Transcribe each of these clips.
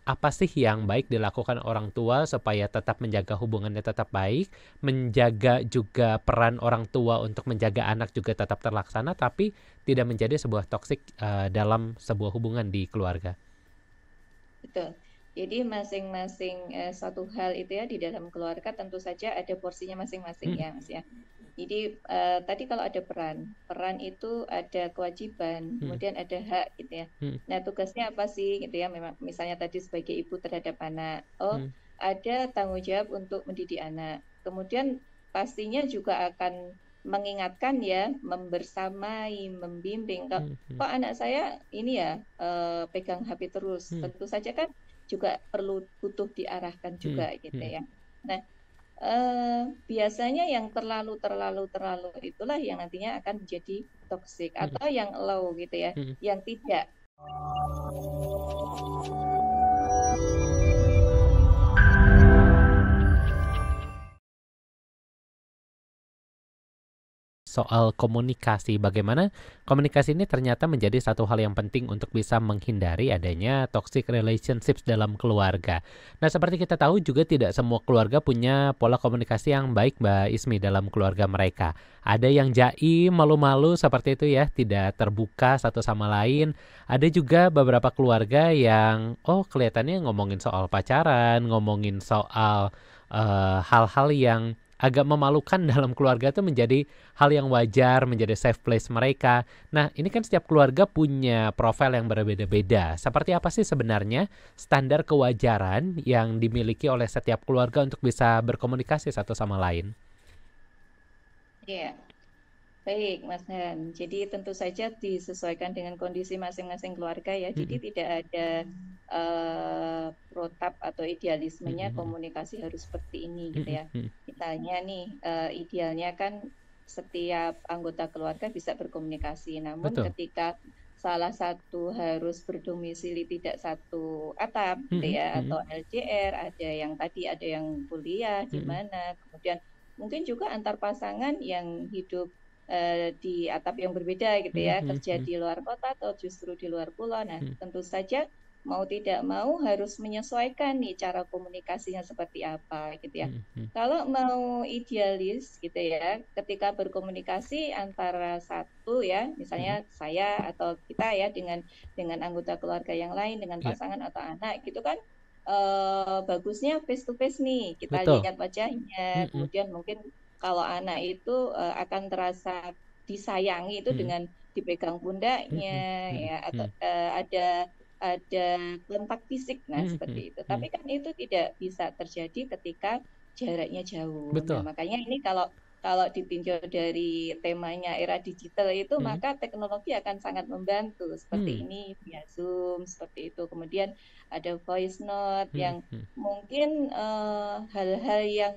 apa sih yang baik dilakukan orang tua supaya tetap menjaga hubungannya tetap baik, menjaga juga peran orang tua untuk menjaga anak juga tetap terlaksana, tapi tidak menjadi sebuah toksik dalam sebuah hubungan di keluarga. Betul. Jadi masing-masing suatu hal itu ya di dalam keluarga tentu saja ada porsinya masing-masing Mm, ya, Mas ya. Jadi tadi kalau ada peran, peran itu ada kewajiban, mm, kemudian ada hak gitu ya. mm, Nah, tugasnya apa sih gitu ya? Memang misalnya tadi sebagai ibu terhadap anak. Oh, mm, ada tanggung jawab untuk mendidik anak. Kemudian pastinya juga akan mengingatkan ya, membersamai, membimbing. mm, mm, Kok anak saya ini ya pegang HP terus. mm, Tentu saja kan juga perlu butuh diarahkan mm, juga gitu mm. ya. Nah, biasanya yang terlalu itulah yang nantinya akan menjadi toksik Mm, atau yang low gitu ya, mm. yang tidak. Atau yang low gitu ya, Mm. yang tidak. Soal komunikasi, bagaimana komunikasi ini ternyata menjadi satu hal yang penting untuk bisa menghindari adanya toxic relationships dalam keluarga. Nah, seperti kita tahu juga tidak semua keluarga punya pola komunikasi yang baik, Mbak Ismi, dalam keluarga mereka. Ada yang jaim, malu-malu seperti itu ya, tidak terbuka satu sama lain. Ada juga beberapa keluarga yang kelihatannya ngomongin soal pacaran, ngomongin soal hal-hal yang agak memalukan dalam keluarga itu menjadi hal yang wajar, menjadi safe place mereka. Nah, ini kan setiap keluarga punya profil yang berbeda-beda. Seperti apa sih sebenarnya standar kewajaran yang dimiliki oleh setiap keluarga untuk bisa berkomunikasi satu sama lain? Ya, baik Mas Han. Jadi tentu saja disesuaikan dengan kondisi masing-masing keluarga ya. Jadi Mm-mm, tidak ada protap atau idealismenya mm-mm, komunikasi harus seperti ini gitu mm-mm, ya. mm-mm. Misalnya nih idealnya kan setiap anggota keluarga bisa berkomunikasi. Namun Betul. ketika salah satu harus berdomisili tidak satu atap gitu Mm-mm, ya mm-mm, atau LDR, ada yang tadi ada yang kuliah di mm-mm, mana, kemudian mungkin juga antar pasangan yang hidup di atap yang berbeda gitu ya, mm-mm, kerja mm-mm, di luar kota atau justru di luar pulau. Nah, mm-mm, tentu saja mau tidak mau harus menyesuaikan nih cara komunikasinya seperti apa gitu ya. mm-mm, Kalau mau idealis gitu ya, ketika berkomunikasi antara satu ya, misalnya mm-mm. saya atau kita ya dengan anggota keluarga yang lain, dengan Ya, pasangan atau anak gitu kan bagusnya face to face nih, kita betul. lihat wajahnya, Mm-mm, kemudian mungkin kalau anak itu akan terasa disayangi itu mm-mm, dengan dipegang pundaknya mm-mm, mm-mm, ya atau mm-mm, ada kontak fisik nah mm-mm, seperti itu. Tapi mm-mm. kan itu tidak bisa terjadi ketika jaraknya jauh. Nah, Betul. makanya ini kalau kalau ditinjau dari temanya era digital itu Mm-mm, maka teknologi akan sangat membantu seperti mm-mm, ini via Zoom seperti itu. Kemudian ada voice note yang mm-mm, mungkin hal-hal yang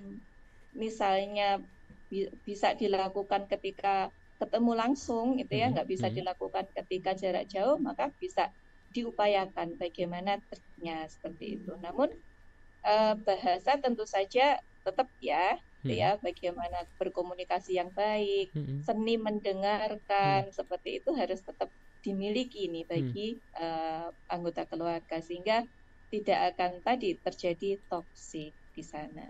misalnya bisa dilakukan ketika ketemu langsung itu ya mm-mm, nggak bisa mm-mm. dilakukan ketika jarak jauh maka bisa diupayakan bagaimana triknya seperti itu. Namun bahasa tentu saja tetap ya gitu Mm-mm, ya bagaimana berkomunikasi yang baik, mm-mm, seni mm-mm, mendengarkan seperti itu harus tetap dimiliki nih mm-mm. bagi anggota keluarga sehingga tidak akan tadi terjadi toksik di sana.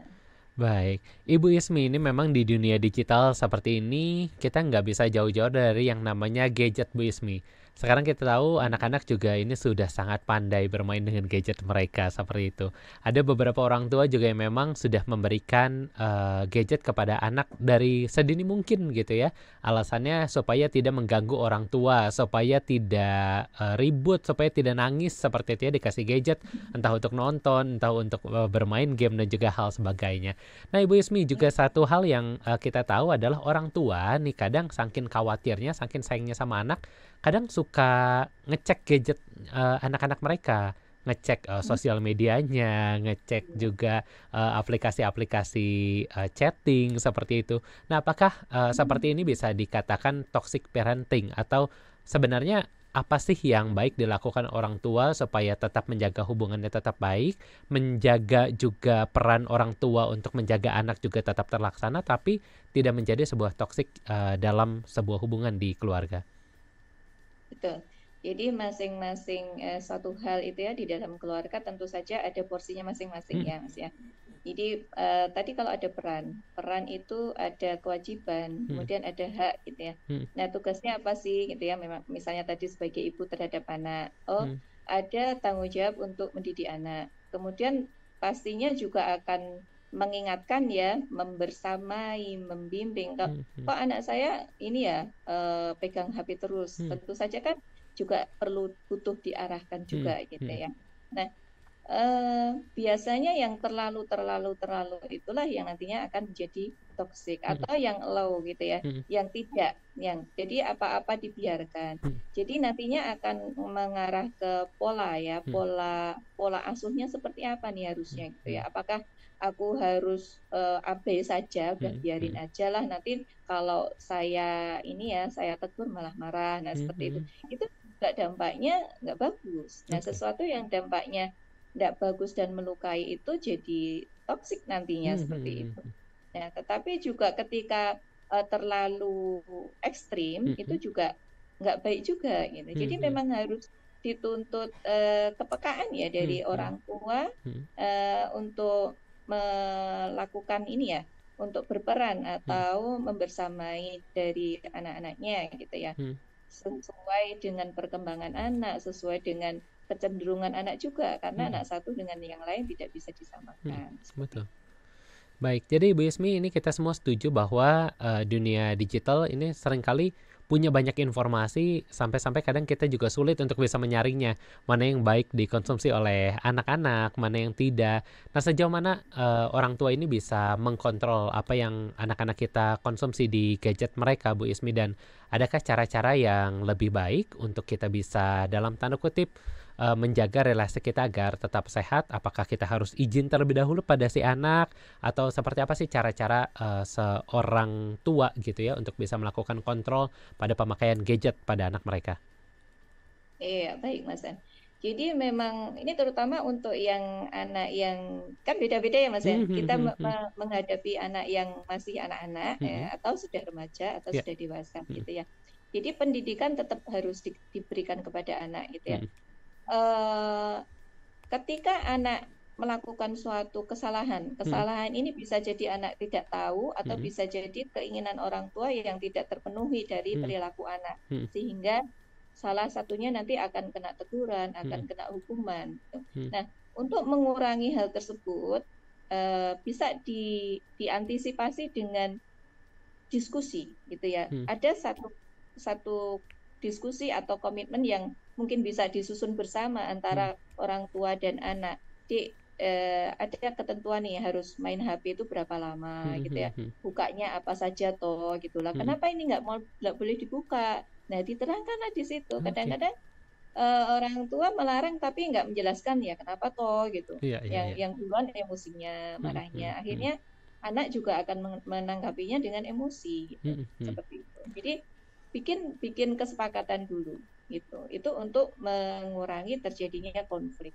Baik, Ibu Ismi, ini memang di dunia digital seperti ini kita nggak bisa jauh-jauh dari yang namanya gadget, Bu Ismi. Sekarang kita tahu anak-anak juga ini sudah sangat pandai bermain dengan gadget mereka seperti itu. Ada beberapa orang tua juga yang memang sudah memberikan gadget kepada anak dari sedini mungkin gitu ya. Alasannya supaya tidak mengganggu orang tua, supaya tidak ribut, supaya tidak nangis seperti itu ya dikasih gadget entah untuk nonton, entah untuk bermain game dan juga hal sebagainya. Nah, Ibu Ismi juga satu hal yang kita tahu adalah orang tua nih kadang saking khawatirnya, saking sayangnya sama anak, kadang suka ngecek gadget anak-anak mereka, ngecek sosial medianya, ngecek juga aplikasi-aplikasi chatting seperti itu. Nah, apakah seperti ini bisa dikatakan toxic parenting atau sebenarnya apa sih yang baik dilakukan orang tua supaya tetap menjaga hubungannya tetap baik, menjaga juga peran orang tua untuk menjaga anak juga tetap terlaksana, tapi tidak menjadi sebuah toksik dalam sebuah hubungan di keluarga. Betul. Jadi masing-masing suatu hal itu ya di dalam keluarga tentu saja ada porsinya masing-masing Hmm, ya Mas ya. Jadi tadi kalau ada peran itu ada kewajiban, hmm, kemudian ada hak gitu ya. hmm, Nah tugasnya apa sih gitu ya? Memang misalnya tadi sebagai ibu terhadap anak, oh hmm, ada tanggung jawab untuk mendidik anak. Kemudian pastinya juga akan mengingatkan ya, membersamai, membimbing. hmm, hmm, Kok anak saya ini ya pegang HP terus, hmm, tentu saja kan juga butuh diarahkan hmm, juga gitu hmm, ya. Nah, biasanya yang terlalu itulah yang nantinya akan menjadi toksik hmm, atau yang low gitu ya, hmm, yang tidak, yang jadi apa-apa dibiarkan. hmm, Jadi nantinya akan mengarah ke pola ya, hmm, pola pola asuhnya seperti apa nih hmm, harusnya gitu hmm, ya. Apakah aku harus abai saja, udah hmm, biarin hmm, aja lah nanti kalau saya ini ya saya tegur malah marah. Nah hmm, seperti itu. hmm. Itu juga dampaknya nggak bagus. Nah Oke. sesuatu yang dampaknya tidak bagus dan melukai itu jadi toksik nantinya Hmm, seperti hmm, itu. Nah, tetapi juga ketika terlalu ekstrim hmm, itu hmm, juga nggak baik juga gitu. hmm, Jadi hmm, memang harus dituntut kepekaan ya hmm, dari hmm, orang tua hmm, untuk melakukan ini ya, untuk berperan hmm, atau membersamai dari anak-anaknya gitu ya hmm, sesuai dengan perkembangan anak, sesuai dengan kecenderungan anak juga, karena hmm, anak satu dengan yang lain tidak bisa hmm. disamakan. Seperti Betul. itu. Baik, jadi Bu Yasmi ini kita semua setuju bahwa dunia digital ini seringkali punya banyak informasi sampai-sampai kadang kita juga sulit untuk bisa menyaringnya. Mana yang baik dikonsumsi oleh anak-anak, mana yang tidak. Nah, sejauh mana orang tua ini bisa mengkontrol apa yang anak-anak kita konsumsi di gadget mereka, Bu Yasmi, dan adakah cara-cara yang lebih baik untuk kita bisa dalam tanda kutip menjaga relasi kita agar tetap sehat? Apakah kita harus izin terlebih dahulu pada si anak? Atau seperti apa sih cara-cara seorang tua gitu ya untuk bisa melakukan kontrol pada pemakaian gadget pada anak mereka? Iya, baik Mas An. Jadi memang ini terutama untuk yang anak yang kan beda-beda ya Mas Hmm, ya. hmm, Kita hmm, hmm, menghadapi anak yang masih anak-anak hmm, atau sudah remaja atau ya, sudah dewasa hmm, gitu ya. Jadi pendidikan tetap harus diberikan kepada anak gitu ya. hmm, Eh, Ketika anak melakukan suatu kesalahan, hmm, kesalahan ini bisa jadi anak tidak tahu atau hmm, bisa jadi keinginan orang tua yang tidak terpenuhi dari hmm, perilaku anak. hmm, Sehingga salah satunya nanti akan kena teguran, hmm, akan kena hukuman. Gitu. hmm, Nah, untuk mengurangi hal tersebut bisa diantisipasi dengan diskusi gitu ya. hmm, Ada satu satu diskusi atau komitmen yang mungkin bisa disusun bersama hmm, antara orang tua dan anak. Di ada ketentuan nih harus main HP itu berapa lama hmm, gitu hmm, ya. hmm, Bukanya apa saja toh gitulah. hmm. Kenapa ini nggak boleh dibuka? Nah, diterangkanlah di situ. Oke, Kadang-kadang orang tua melarang tapi nggak menjelaskan ya kenapa toh gitu. iya, iya, iya. Yang duluan emosinya, Hmm, hmm, marahnya. hmm, Akhirnya anak juga akan menanggapinya dengan emosi gitu. hmm, hmm, Seperti itu. Jadi bikin bikin kesepakatan dulu gitu. Itu untuk mengurangi terjadinya konflik.